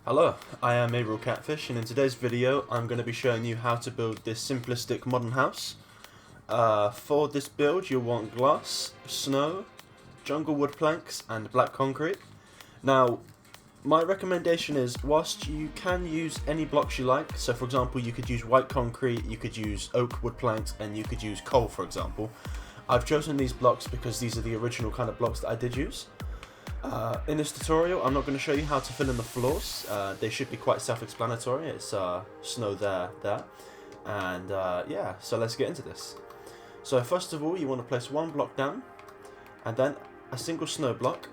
Hello, I am Aerial Catfish, and in today's video I'm going to be showing you how to build this simplistic modern house. For this build you'll want glass, snow, jungle wood planks and black concrete. Now my recommendation is, whilst you can use any blocks you like, so for example you could use white concrete, you could use oak wood planks and you could use coal for example. I've chosen these blocks because these are the original kind of blocks that I did use. In this tutorial I'm not going to show you how to fill in the floors. They should be quite self-explanatory. It's snow there, and yeah, so let's get into this. So first of all you want to place one block down and then a single snow block.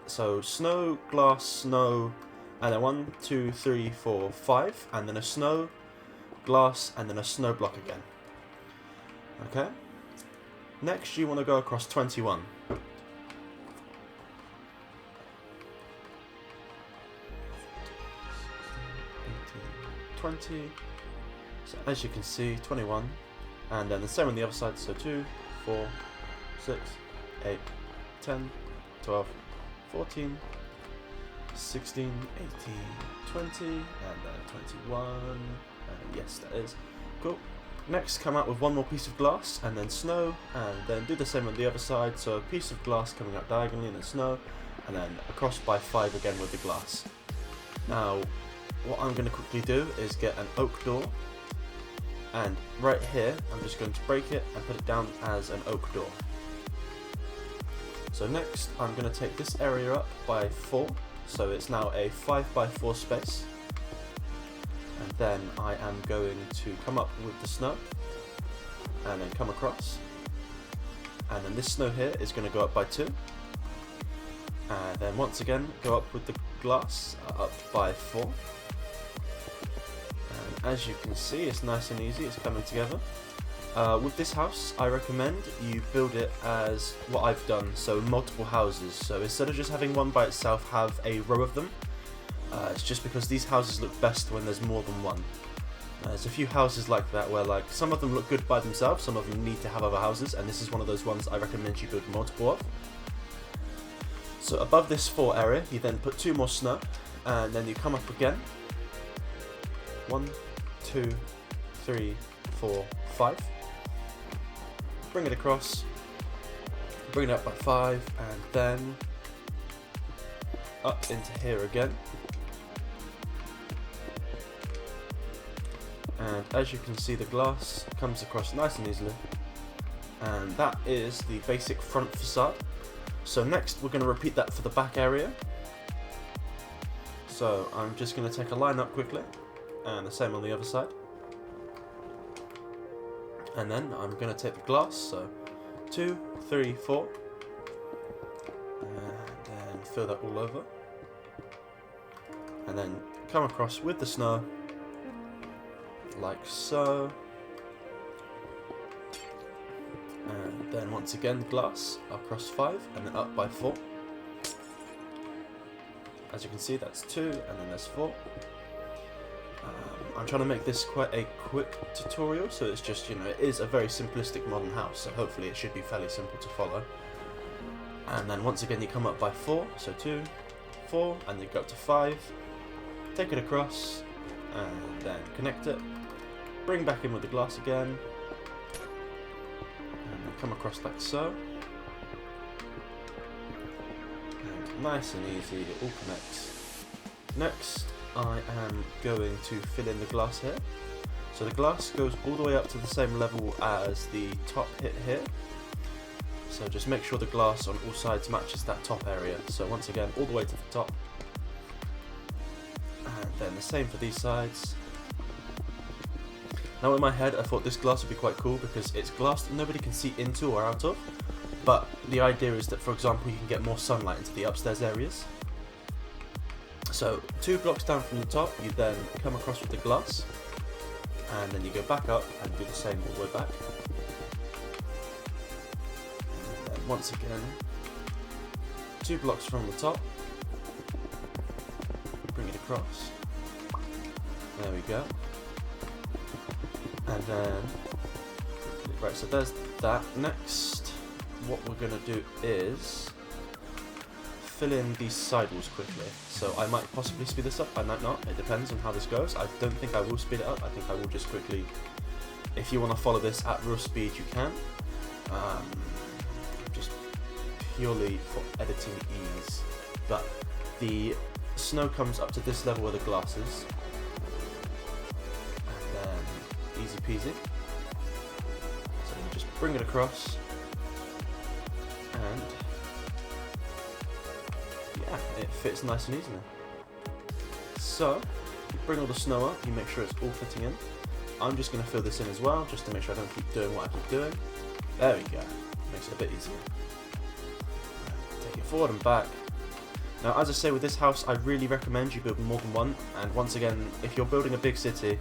So snow, glass, snow, and then 1, 2, 3, 4, 5, and then a snow, glass, and then a snow block again. Okay. Next you want to go across 21. 20, so as you can see 21, and then the same on the other side, so 2, 4, 6, 8, 10, 12, 14, 16, 18, 20, and then 21, and yes that is, cool. Next come out with one more piece of glass and then snow, and then do the same on the other side, so a piece of glass coming out diagonally and then snow, and then across by 5 again with the glass. Now what I'm going to quickly do is get an oak door, and right here I'm just going to break it and put it down as an oak door. So next I'm going to take this area up by 4, so it's now a 5x4 space, and then I am going to come up with the snow and then come across, and then this snow here is going to go up by 2, and then once again go up with the glass up by 4. As you can see, it's nice and easy, it's coming together. With this house, I recommend you build it as what I've done, so multiple houses. So instead of just having one by itself, have a row of them. It's just because these houses look best when there's more than one. There's a few houses like that where like some of them look good by themselves, some of them need to have other houses, and this is one of those ones I recommend you build multiple of. So above this 4 area, you then put 2 more snow, and then you come up again. 1, 2, 3, 4, 5. Bring it across, bring it up by 5, and then up into here again. And as you can see, the glass comes across nice and easily, and that is the basic front facade. So next we're going to repeat that for the back area. So I'm just going to take a line up quickly, and the same on the other side, and then I'm going to take the glass, so 2, 3, 4, and then fill that all over, and then come across with the snow like so, and then once again the glass across 5 and then up by 4. As you can see, that's 2 and then there's 4. I'm trying to make this quite a quick tutorial, so it's just, you know, it is a very simplistic modern house, so hopefully it should be fairly simple to follow. And then once again you come up by 4, so 2, 4, and you go up to 5, take it across, and then connect it, bring back in with the glass again, and then come across like so. And nice and easy, it all connects. Next, I am going to fill in the glass here. So the glass goes all the way up to the same level as the top hit here. So just make sure the glass on all sides matches that top area. So once again, all the way to the top. And then the same for these sides. Now in my head, I thought this glass would be quite cool because it's glass that nobody can see into or out of. But the idea is that, for example, you can get more sunlight into the upstairs areas. So 2 blocks down from the top, you then come across with the glass, and then you go back up and do the same all the way back. And then once again, 2 blocks from the top, bring it across. There we go. And then, right, so there's that. Next, what we're going to do is fill in these sidewalls quickly. So I might possibly speed this up, I might not, it depends on how this goes. I don't think I will speed it up, I think I will just quickly, if you want to follow this at real speed you can. Just purely for editing ease. But the snow comes up to this level where the glass is. And then easy peasy. So you just bring it across. And yeah, it fits nice and easily. So, you bring all the snow up, you make sure it's all fitting in. I'm just going to fill this in as well, just to make sure I don't keep doing what I keep doing. There we go, makes it a bit easier. Take it forward and back. Now, as I say with this house, I really recommend you build more than one. And once again, if you're building a big city,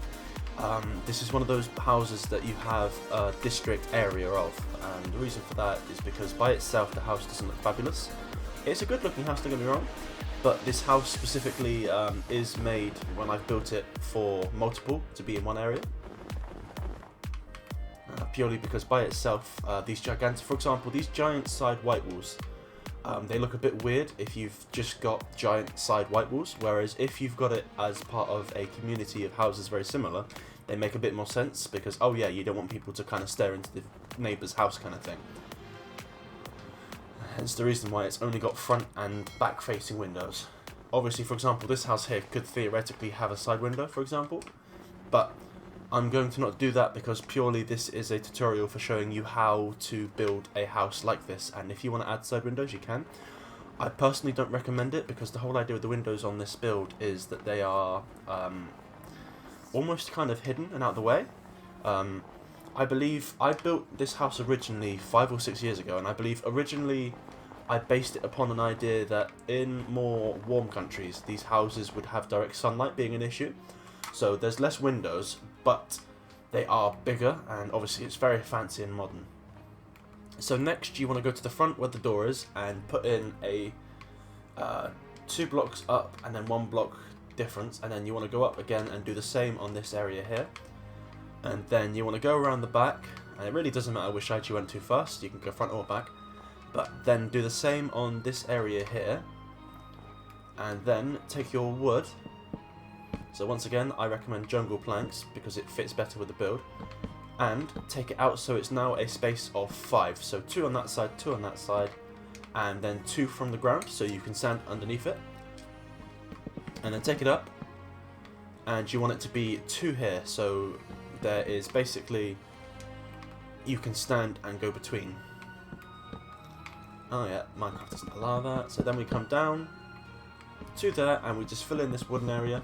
this is one of those houses that you have a district area of. And the reason for that is because by itself the house doesn't look fabulous. It's a good looking house, don't get me wrong, but this house specifically is made when I've built it for multiple to be in one area. Purely because by itself, these gigantic, for example, these giant side white walls, they look a bit weird if you've just got giant side white walls, whereas if you've got it as part of a community of houses very similar, they make a bit more sense because, oh yeah, you don't want people to kind of stare into the neighbour's house kind of thing. Hence the reason why it's only got front and back facing windows. Obviously, for example, this house here could theoretically have a side window, for example, but I'm going to not do that because purely this is a tutorial for showing you how to build a house like this, and if you want to add side windows you can. I personally don't recommend it because the whole idea with the windows on this build is that they are almost kind of hidden and out of the way. I believe I built this house originally 5 or 6 years ago, and I believe originally I based it upon an idea that in more warm countries these houses would have direct sunlight being an issue. So there's less windows, but they are bigger, and obviously it's very fancy and modern. So next you want to go to the front where the door is and put in a 2 blocks up and then 1 block difference, and then you want to go up again and do the same on this area here. And then you want to go around the back, and it really doesn't matter which side you went to first, you can go front or back, but then do the same on this area here, and then take your wood. So once again, I recommend jungle planks because it fits better with the build, and take it out so it's now a space of 5, so 2 on that side, 2 on that side, and then 2 from the ground so you can stand underneath it, and then take it up, and you want it to be 2 here, so there is basically, you can stand and go between. Oh yeah, Minecraft doesn't allow that. So then we come down to there and we just fill in this wooden area,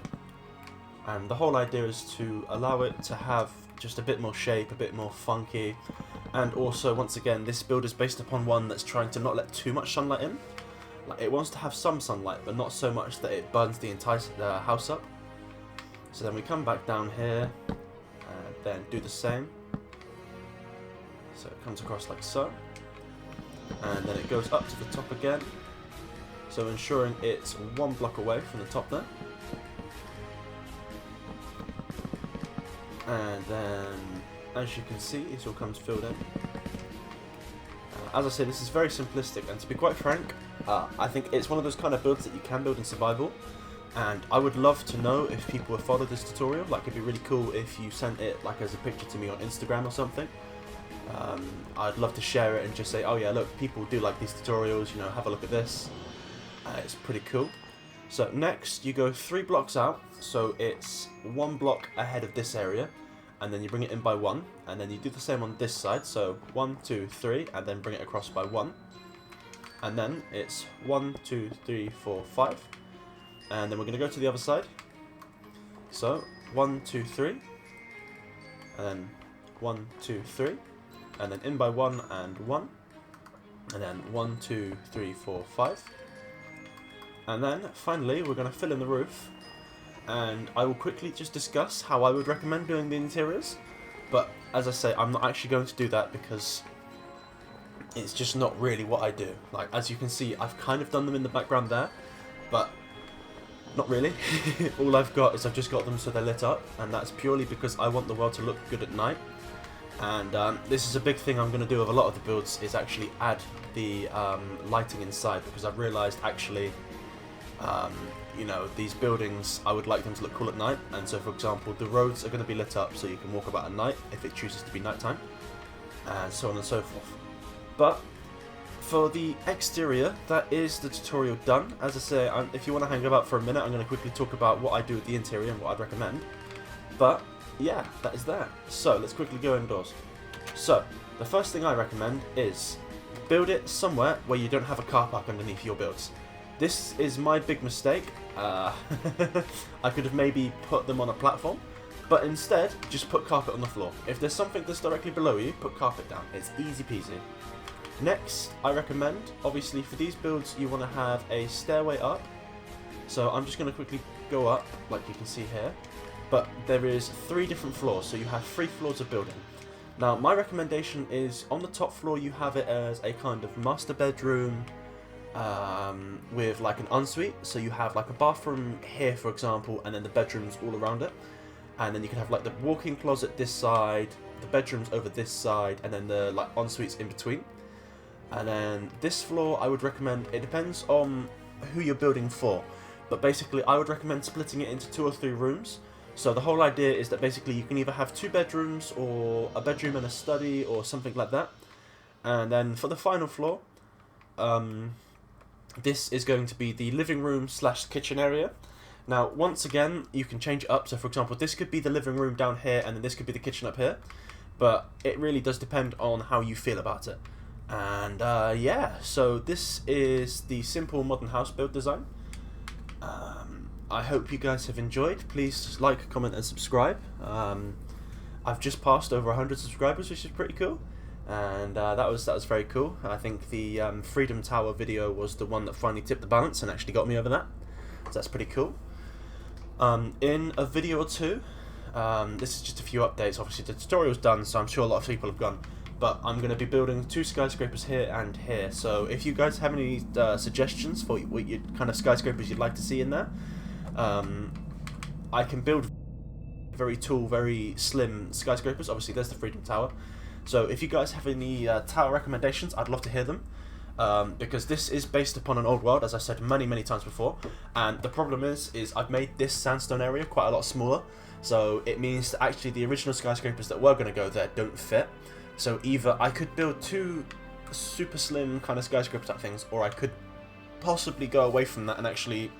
and the whole idea is to allow it to have just a bit more shape, a bit more funky. And also, once again, this build is based upon one that's trying to not let too much sunlight in. Like, it wants to have some sunlight, but not so much that it burns the entire house up. So then we come back down here, and then do the same. So it comes across like so. And then it goes up to the top again. So ensuring it's 1 block away from the top there. And then, as you can see, it all comes filled in. As I say, this is very simplistic, and to be quite frank, I think it's one of those kind of builds that you can build in survival. And I would love to know if people have followed this tutorial. Like, it'd be really cool if you sent it like as a picture to me on Instagram or something. I'd love to share it and just say, oh yeah, look, people do like these tutorials, you know, have a look at this. It's pretty cool. So next you go 3 blocks out, so it's 1 block ahead of this area, and then you bring it in by 1, and then you do the same on this side, so 1, 2, 3, and then bring it across by 1. And then it's 1, 2, 3, 4, 5. And then we're going to go to the other side. So 1, 2, 3, and then 1, 2, 3, and then in by 1 and 1, and then 1, 2, 3, 4, 5. And then finally we're going to fill in the roof, and I will quickly just discuss how I would recommend doing the interiors. But as I say, I'm not actually going to do that because it's just not really what I do. Like, as you can see, I've kind of done them in the background there, but not really. All I've got is I've just got them so they're lit up, and that's purely because I want the world to look good at night. And this is a big thing I'm going to do with a lot of the builds, is actually add the lighting inside, because I've realised actually, you know, these buildings, I would like them to look cool at night. And so, for example, the roads are going to be lit up so you can walk about at night if it chooses to be nighttime, and so on and so forth. But for the exterior, that is the tutorial done. As I say, if you want to hang about for a minute, I'm going to quickly talk about what I do with the interior and what I'd recommend. But yeah, that is that. So let's quickly go indoors. So the first thing I recommend is build it somewhere where you don't have a car park underneath your builds. This is my big mistake. I could have maybe put them on a platform, but instead just put carpet on the floor. If there's something that's directly below you, put carpet down. It's easy peasy. Next, I recommend, obviously for these builds you want to have a stairway up. So I'm just going to quickly go up, like you can see here. But there is 3 different floors, so you have 3 floors of building. Now my recommendation is on the top floor you have it as a kind of master bedroom with like an ensuite. So you have like a bathroom here, for example, and then the bedrooms all around it. And then you can have like the walk-in closet this side, the bedrooms over this side, and then the like ensuites in between. And then this floor I would recommend, it depends on who you're building for, but basically I would recommend splitting it into 2 or 3 rooms. So the whole idea is that basically you can either have 2 bedrooms or a bedroom and a study or something like that. And then for the final floor, this is going to be the living room / kitchen area. Now once again you can change it up, so for example this could be the living room down here and then this could be the kitchen up here, but it really does depend on how you feel about it. And yeah, so this is the simple modern house build design. I hope you guys have enjoyed. Please like, comment and subscribe. I've just passed over 100 subscribers, which is pretty cool, and that was very cool. I think the Freedom Tower video was the one that finally tipped the balance and actually got me over that, so that's pretty cool. In a video or two, this is just a few updates. Obviously the tutorial's done, so I'm sure a lot of people have gone. But I'm going to be building 2 skyscrapers here and here. So if you guys have any suggestions for what kind of skyscrapers you'd like to see in there, I can build very tall, very slim skyscrapers. Obviously there's the Freedom Tower. So if you guys have any tower recommendations, I'd love to hear them. Because this is based upon an old world, as I said many times before. And the problem is I've made this sandstone area quite a lot smaller. So it means that actually the original skyscrapers that were going to go there don't fit. So either I could build 2 super slim kind of skyscraper type things, or I could possibly go away from that and actually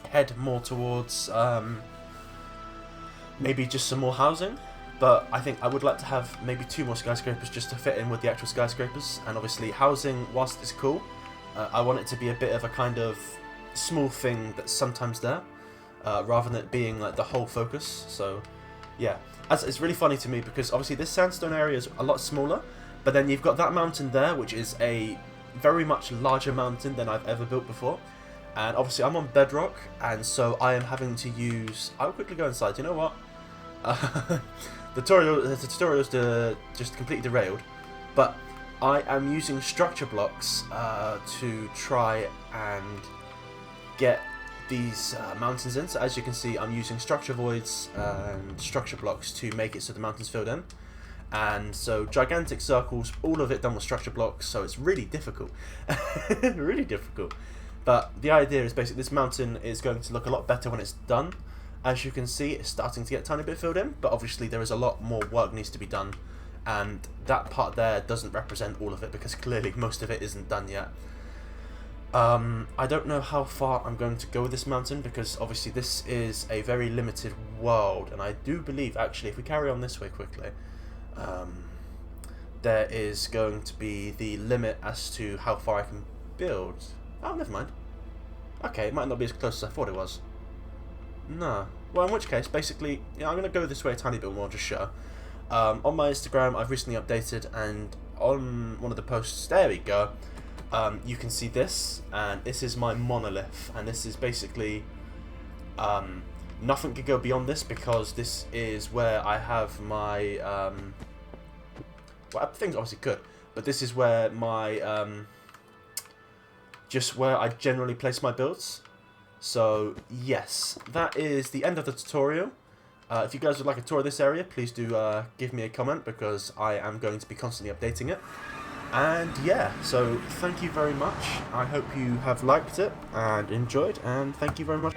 head more towards maybe just some more housing. But I think I would like to have maybe 2 more skyscrapers just to fit in with the actual skyscrapers. And obviously housing, whilst it's cool, I want it to be a bit of a kind of small thing that's sometimes there, rather than it being like the whole focus. So yeah. It's really funny to me because obviously this sandstone area is a lot smaller, but then you've got that mountain there, which is a very much larger mountain than I've ever built before. And obviously I'm on bedrock, and so I am having to use... I'll quickly go inside. You know what? The tutorial's just completely derailed, but I am using structure blocks to try and get these mountains in. So as you can see, I'm using structure voids and structure blocks to make it so the mountain's filled in. And so gigantic circles, all of it done with structure blocks, so it's really difficult. Really difficult. But the idea is basically this mountain is going to look a lot better when it's done. As you can see, it's starting to get a tiny bit filled in, but obviously there is a lot more work needs to be done, and that part there doesn't represent all of it because clearly most of it isn't done yet. I don't know how far I'm going to go with this mountain because obviously this is a very limited world, and I do believe actually if we carry on this way quickly, there is going to be the limit as to how far I can build. Oh, never mind. Okay, it might not be as close as I thought it was. No. Well, in which case, basically, yeah, I'm going to go this way a tiny bit more, just show. On my Instagram, I've recently updated, and on one of the posts, there we go, you can see this, and this is my monolith, and this is basically, nothing can go beyond this because this is where I have my, well, things obviously could, but this is where my, just where I generally place my builds. So yes, that is the end of the tutorial. If you guys would like a tour of this area, please do give me a comment, because I am going to be constantly updating it. And yeah, so thank you very much. I hope you have liked it and enjoyed, and thank you very much.